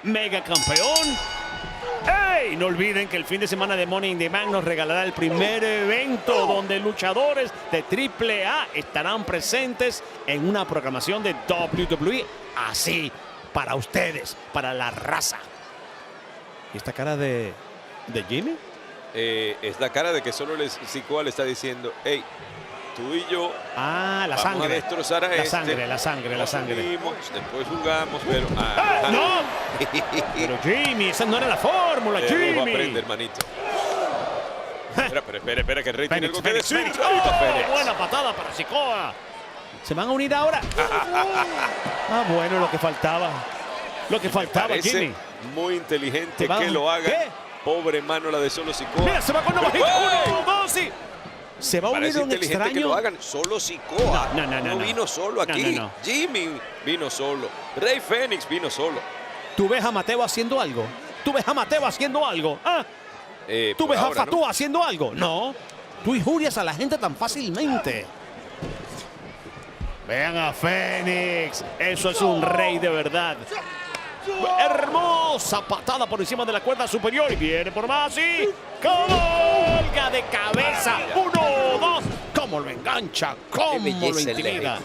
mega campeón. ¡Ey! No olviden que el fin de semana de Money in the Bank nos regalará el primer evento donde luchadores de AAA estarán presentes en una programación de WWE. Así, para ustedes, para la raza. ¿Y esta cara de Jimmy? Es la cara de que solo Sikoa le está diciendo, hey, tú y yo la vamos sangre. a destrozar a La sangre. Nos unimos, después jugamos, pero... ¡No! Pero Jimmy, esa no era la fórmula, Jimmy. Aprende, hermanito. Espera, que el Rey tiene algo que decir. Buena patada para Sikoa. ¿Se van a unir ahora? Bueno, lo que faltaba. Lo que faltaba, Jimmy. Muy inteligente que lo haga. ¿Qué? Pobre mano la de solo Sikoa. Mira, se va con Navajita. 1, 2 y... Se va a unir un extraño. Que lo hagan solo Sikoa. No vino solo aquí. Jimmy vino solo. Rey Fénix vino solo. ¿Tú ves a Mateo haciendo algo? ¿Tú ves a Mateo haciendo algo? ¿Tú ves a Fatou haciendo algo? No. Tú injurias a la gente tan fácilmente. Vean a Fénix. Eso es un rey de verdad. Hermosa patada por encima de la cuerda superior. Y viene por más y colga de cabeza. 1, 2. ¿Cómo lo engancha? ¿Cómo lo intimida?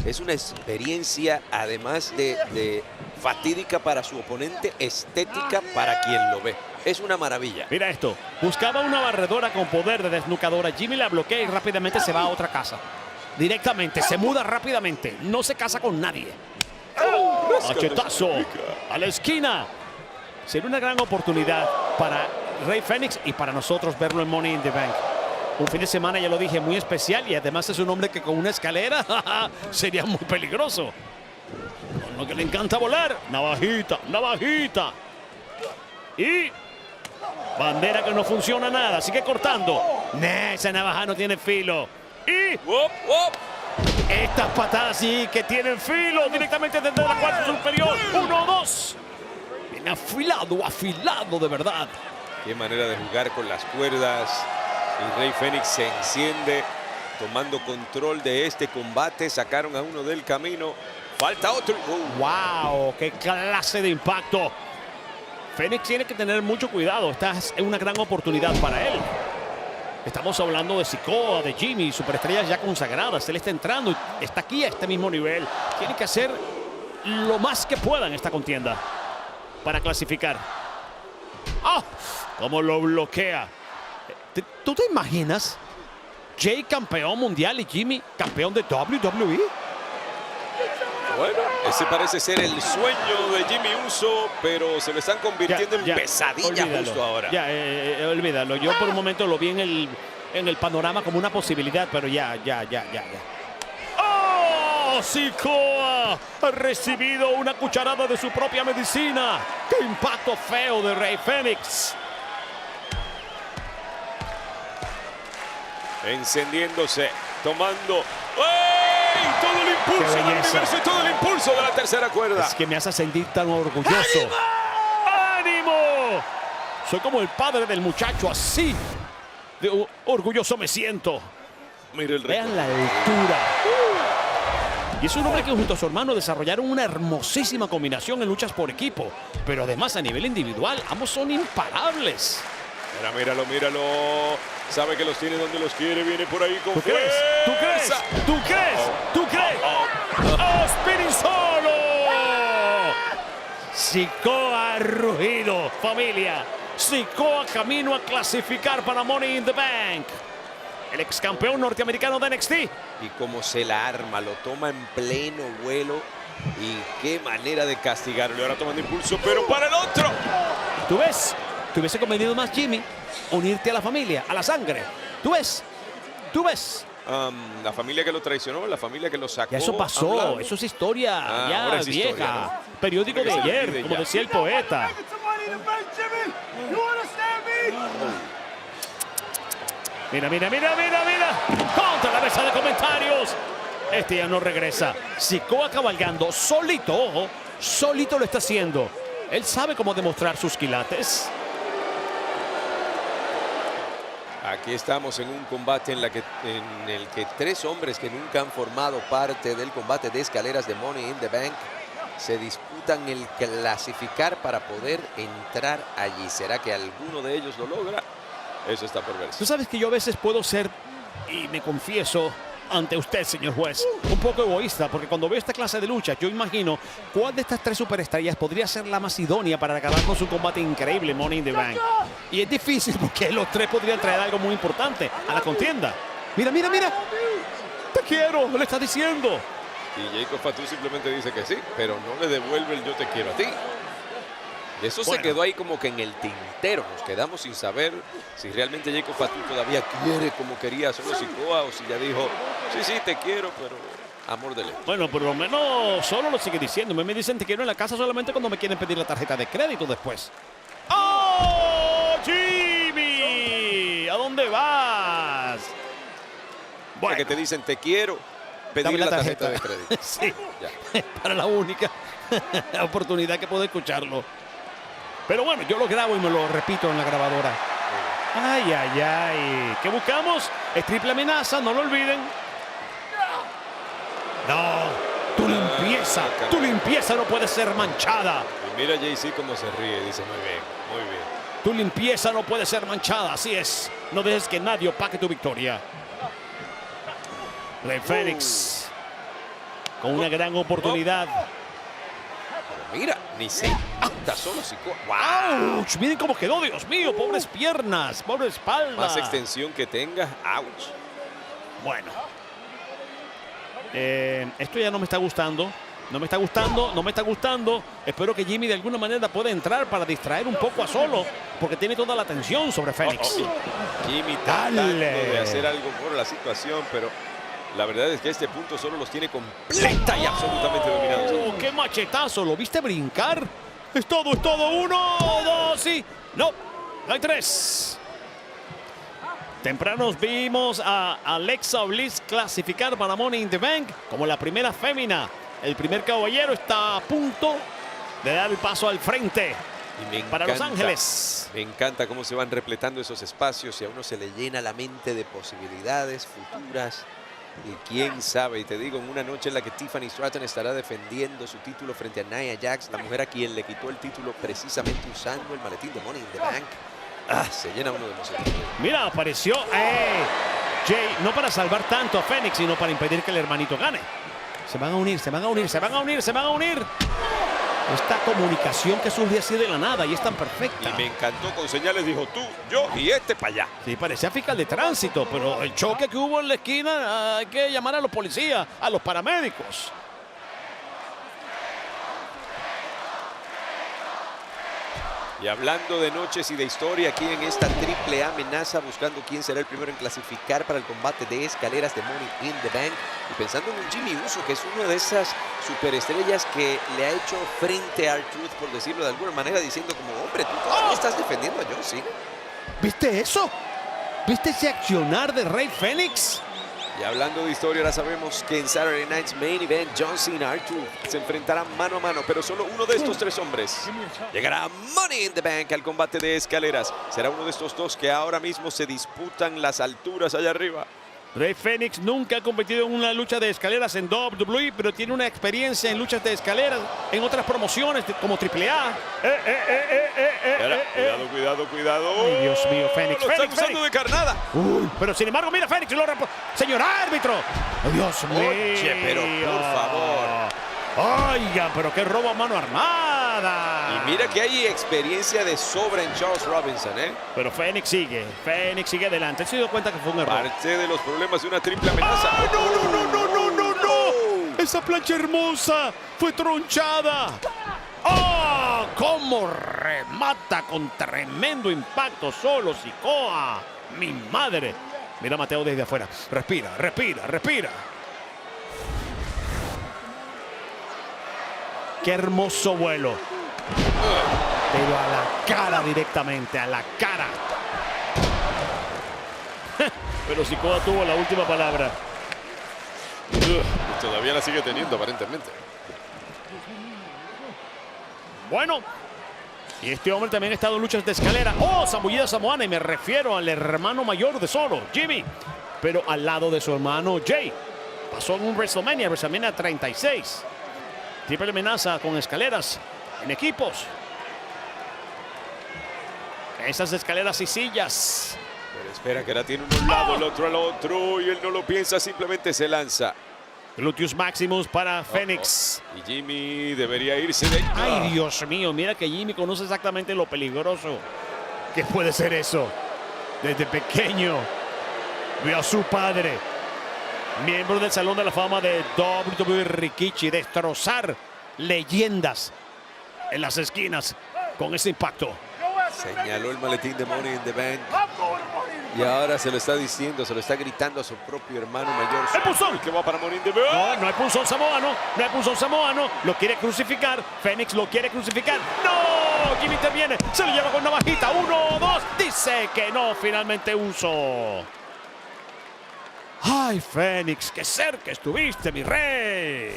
Es una experiencia, además de fatídica para su oponente, estética para quien lo ve. Es una maravilla. Mira esto. Buscaba una barredora con poder de desnucadora. Jimmy la bloquea y rápidamente se va a otra casa. Directamente, se muda rápidamente. No se casa con nadie. Machetazo a la esquina. Sería una gran oportunidad para Rey Fénix y para nosotros verlo en Money in the Bank. Un fin de semana, ya lo dije, muy especial y además es un hombre que con una escalera sería muy peligroso. Uno que le encanta volar. Navajita. Y bandera que no funciona nada. Sigue cortando. Esa navaja no tiene filo. Y estas patadas sí que tienen filo directamente desde la cuarta superior. 1, 2. Viene afilado de verdad. Qué manera de jugar con las cuerdas. Y Rey Fénix se enciende tomando control de este combate. Sacaron a uno del camino. Falta otro. ¡Wow! ¡Qué clase de impacto! Fénix tiene que tener mucho cuidado. Esta es una gran oportunidad para él. Estamos hablando de Sikoa, de Jimmy, superestrellas ya consagradas. Él está entrando, está aquí a este mismo nivel. Tiene que hacer lo más que pueda en esta contienda para clasificar. ¡Cómo lo bloquea! ¿Tú te imaginas? Jay campeón mundial y Jimmy campeón de WWE. Bueno, ese parece ser el sueño de Jimmy Uso, pero se lo están convirtiendo en pesadilla justo ahora. Olvídalo. Yo por un momento lo vi en el panorama como una posibilidad, pero ya. ¡Oh! Sikoa ha recibido una cucharada de su propia medicina. ¡Qué impacto feo de Rey Fénix! Encendiéndose, tomando... ¡Ey! Todo el impulso del universo y todo el impulso de la tercera cuerda. Es que me hace sentir tan orgulloso. ¡Ánimo! Soy como el padre del muchacho, así de orgulloso me siento. Mira el Vean la altura. Y es un hombre que junto a su hermano desarrollaron una hermosísima combinación en luchas por equipo. Pero además a nivel individual, ambos son imparables. Míralo. Sabe que los tiene donde los quiere. Viene por ahí con fuerza. ¿Tú crees? ¡Oh, Spinning Solo! Sikoa ha rugido, familia. Sikoa camino a clasificar para Money in the Bank. El ex campeón norteamericano de NXT. Y cómo se la arma, lo toma en pleno vuelo. Y qué manera de castigarlo. Ahora tomando impulso, pero para el otro. ¿Tú ves? ¿Te hubiese convenido más, Jimmy, unirte a la familia, a la sangre? ¿Tú ves? La familia que lo traicionó, la familia que lo sacó. Ya eso pasó, eso es historia ya es vieja. historia, ¿no? Periódico de ayer, como decía el poeta. Mira. Contra la mesa de comentarios. Este ya no regresa. Sikoa cabalgando solito lo está haciendo. Él sabe cómo demostrar sus quilates. Aquí estamos en un combate en el que tres hombres que nunca han formado parte del combate de escaleras de Money in the Bank se disputan el clasificar para poder entrar allí. ¿Será que alguno de ellos lo logra? Eso está por verse. Tú sabes que yo a veces puedo ser, y me confieso ante usted, señor juez, un poco egoísta, porque cuando veo esta clase de lucha, yo imagino cuál de estas tres superestrellas podría ser la más idónea para acabarnos un combate increíble, Money in the Bank. Y es difícil porque los tres podrían traer algo muy importante a la contienda. Mira, mira, mira. Te quiero, le está diciendo. Y Jacob Fatu simplemente dice que sí, pero no le devuelve el yo te quiero a ti. Y eso se quedó ahí como que en el tintero. Nos quedamos sin saber si realmente Jacob Fatu todavía quiere como quería Solo Sikoa o si ya dijo, sí, sí, te quiero, pero amor de lejos. Bueno, por lo menos Solo lo sigue diciendo. Me dicen te quiero en la casa solamente cuando me quieren pedir la tarjeta de crédito después. ¡Oh, Jimmy! ¿A dónde vas? Bueno. Que te dicen te quiero, pedir la tarjeta de crédito. Sí, ya. Para la única oportunidad que puedo escucharlo. Pero bueno, yo lo grabo y me lo repito en la grabadora. Ay, ay, ay. ¿Qué buscamos? Es triple amenaza, no lo olviden. No, tu limpieza no puede ser manchada. Y mira a JC cómo se ríe, dice muy bien, muy bien. Tu limpieza no puede ser manchada, así es. No dejes que nadie opaque tu victoria. Rey Fénix con una gran oportunidad. Mira, ni se anda Solo Sikoa. ¡Wow! Miren cómo quedó, Dios mío. Pobres piernas, pobre espalda. Más extensión que tenga. ¡Auch! Bueno. Esto ya no me está gustando. No me está gustando, no me está gustando. Espero que Jimmy de alguna manera pueda entrar para distraer un poco a Solo, porque tiene toda la atención sobre Fénix. Jimmy tratando de hacer algo por la situación, pero la verdad es que a este punto Solo los tiene completa y absolutamente dominados. ¡Oh, qué machetazo! ¿Lo viste brincar? Es todo, es todo. 1, 2 y... No, hay 3. Tempranos vimos a Alexa Bliss clasificar para Money in the Bank como la primera fémina. El primer caballero está a punto de dar el paso al frente para Los Ángeles. Me encanta cómo se van repletando esos espacios y a uno se le llena la mente de posibilidades futuras. Y quién sabe, y te digo, en una noche en la que Tiffany Stratton estará defendiendo su título frente a Nia Jax, la mujer a quien le quitó el título precisamente usando el maletín de Money in the Bank. Se llena uno de emoción. Mira, apareció Jay, no para salvar tanto a Fénix, sino para impedir que el hermanito gane. Se van a unir, se van a unir, se van a unir, se van a unir. Esta comunicación que surge así de la nada y es tan perfecta. Y me encantó, con señales dijo tú, yo y este para allá. Sí, parecía fiscal de tránsito, pero el choque que hubo en la esquina, hay que llamar a los policías, a los paramédicos. Y hablando de noches y de historia aquí en esta triple amenaza, buscando quién será el primero en clasificar para el combate de escaleras de Money in the Bank. Y pensando en un Jimmy Uso, que es una de esas superestrellas que le ha hecho frente a R-Truth, por decirlo de alguna manera, diciendo como, hombre, tú todavía estás defendiendo a John Cena. ¿Viste eso? ¿Viste ese accionar de Rey Fénix? Y hablando de historia, ahora sabemos que en Saturday Night's Main Event, John Cena y R-Truth se enfrentarán mano a mano, pero solo uno de estos tres hombres llegará a Money in the Bank al combate de escaleras. Será uno de estos dos que ahora mismo se disputan las alturas allá arriba. Rey Fénix nunca ha competido en una lucha de escaleras en WWE, pero tiene una experiencia en luchas de escaleras en otras promociones como AAA. Cuidado, cuidado, cuidado. Ay, Dios mío, Fénix. Lo están usando de carnada. Pero sin embargo, mira, Fénix señor árbitro. Oh, Dios mío. Oye, pero por favor. Oiga, pero qué robo a mano armada. Y mira que hay experiencia de sobra en Charles Robinson, ¿eh? Pero Fénix sigue adelante. Se dio cuenta que fue un error. Parte de los problemas de una triple amenaza. ¡Ah, no! Esa plancha hermosa fue tronchada. ¡Oh! ¡Cómo remata con tremendo impacto Solo Sikoa! ¡Mi madre! Mira a Mateo desde afuera. Respira, respira, respira. ¡Qué hermoso vuelo! Pero a la cara directamente, a la cara. Pero Sikoa tuvo la última palabra. Todavía la sigue teniendo, aparentemente. Bueno. Y este hombre también ha estado en luchas de escalera. ¡Oh! Zambullida samoana. Y me refiero al hermano mayor de Solo, Jimmy. Pero al lado de su hermano Jay. Pasó en un WrestleMania 36. Triple amenaza con escaleras en equipos. Esas escaleras y sillas. Pero espera que la tiene uno a un lado, el otro al otro. Y él no lo piensa, simplemente se lanza. Gluteus Maximus para Fénix. Y Jimmy debería irse de... Ay, Dios mío, mira que Jimmy conoce exactamente lo peligroso que puede ser eso. Desde pequeño vio a su padre, miembro del Salón de la Fama de WWE Rikishi, destrozar leyendas en las esquinas con ese impacto. Señaló el maletín de Money in the Bank. Y ahora se lo está diciendo, se lo está gritando a su propio hermano mayor. ¡El punzón! Que va para Money in the Bank. No, no hay punzón samoano, no hay punzón samoano. Lo quiere crucificar, Fénix lo quiere crucificar. ¡No! Jimmy interviene, se lo lleva con navajita. 1, 2, dice que no, finalmente uso. ¡Ay, Fénix, qué cerca estuviste, mi rey!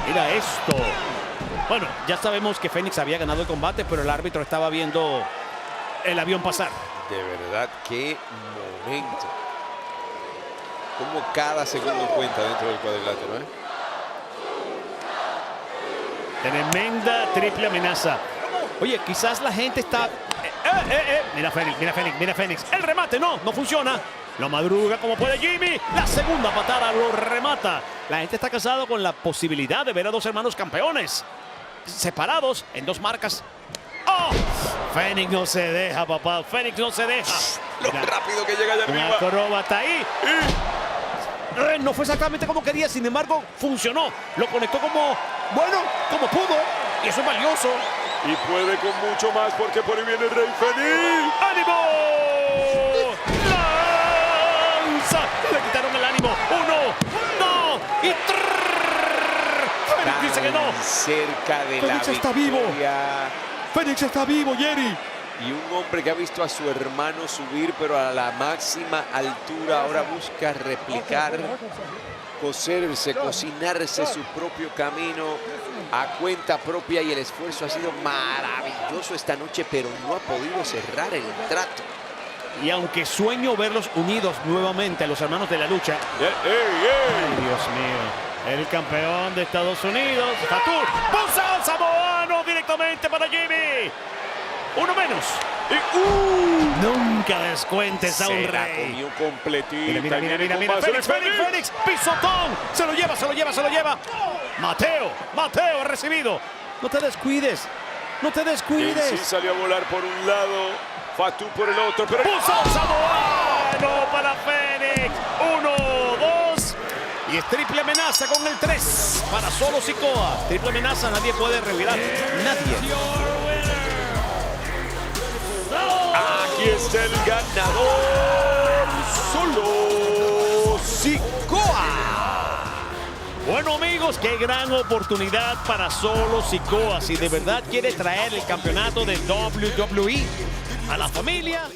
Mira esto. Bueno, ya sabemos que Fénix había ganado el combate, pero el árbitro estaba viendo el avión pasar. De verdad, qué momento. Como cada segundo cuenta dentro del cuadrilátero, ¿eh? Tremenda triple amenaza. Oye, quizás la gente está... Mira Fénix, mira Fénix, mira Fénix. El remate no funciona. Lo madruga como puede Jimmy. La segunda patada lo remata. La gente está casado con la posibilidad de ver a dos hermanos campeones separados en dos marcas. ¡Oh! Fénix no se deja, papá. Fénix no se deja. Lo rápido que llega allá Un arriba. acróbata ahí. No fue exactamente como quería, sin embargo, funcionó. Lo conectó como, bueno, como pudo. Y eso es valioso. Y puede con mucho más porque por ahí viene el Rey Fénix. ¡Ánimo! ¡Lanza! Le quitaron el ánimo. 1, 2 y 3. Fénix dice que no. Cerca de Fénix la está victoria. vivo. Fénix está vivo, Jerry. Y un hombre que ha visto a su hermano subir, pero a la máxima altura, ahora busca replicar, coserse, cocinarse su propio camino a cuenta propia, y el esfuerzo ha sido maravilloso esta noche, pero no ha podido cerrar el trato. Y aunque sueño verlos unidos nuevamente a los hermanos de la lucha. Ay, Dios mío. El campeón de Estados Unidos, Fatur, ¡Punzón samoano directamente para Jimmy! Uno menos. Y nunca descuentes a un Se la rey. comió completita. Mira, mira, mira, mira. Fénix, pisotón. Se lo lleva, se lo lleva, se lo lleva. Mateo ha recibido. No te descuides. No te descuides. Sí salió a volar por un lado, Fatu por el otro, pero... ¡Punzón samoano para Fénix! 1, 2. Y es triple amenaza con el 3 para Solo Sikoa. Triple amenaza, nadie puede revirar. Nadie. Aquí está el ganador, Solo Sikoa. Bueno, amigos, qué gran oportunidad para Solo Sikoa. Si de verdad quiere traer el campeonato de WWE a la familia.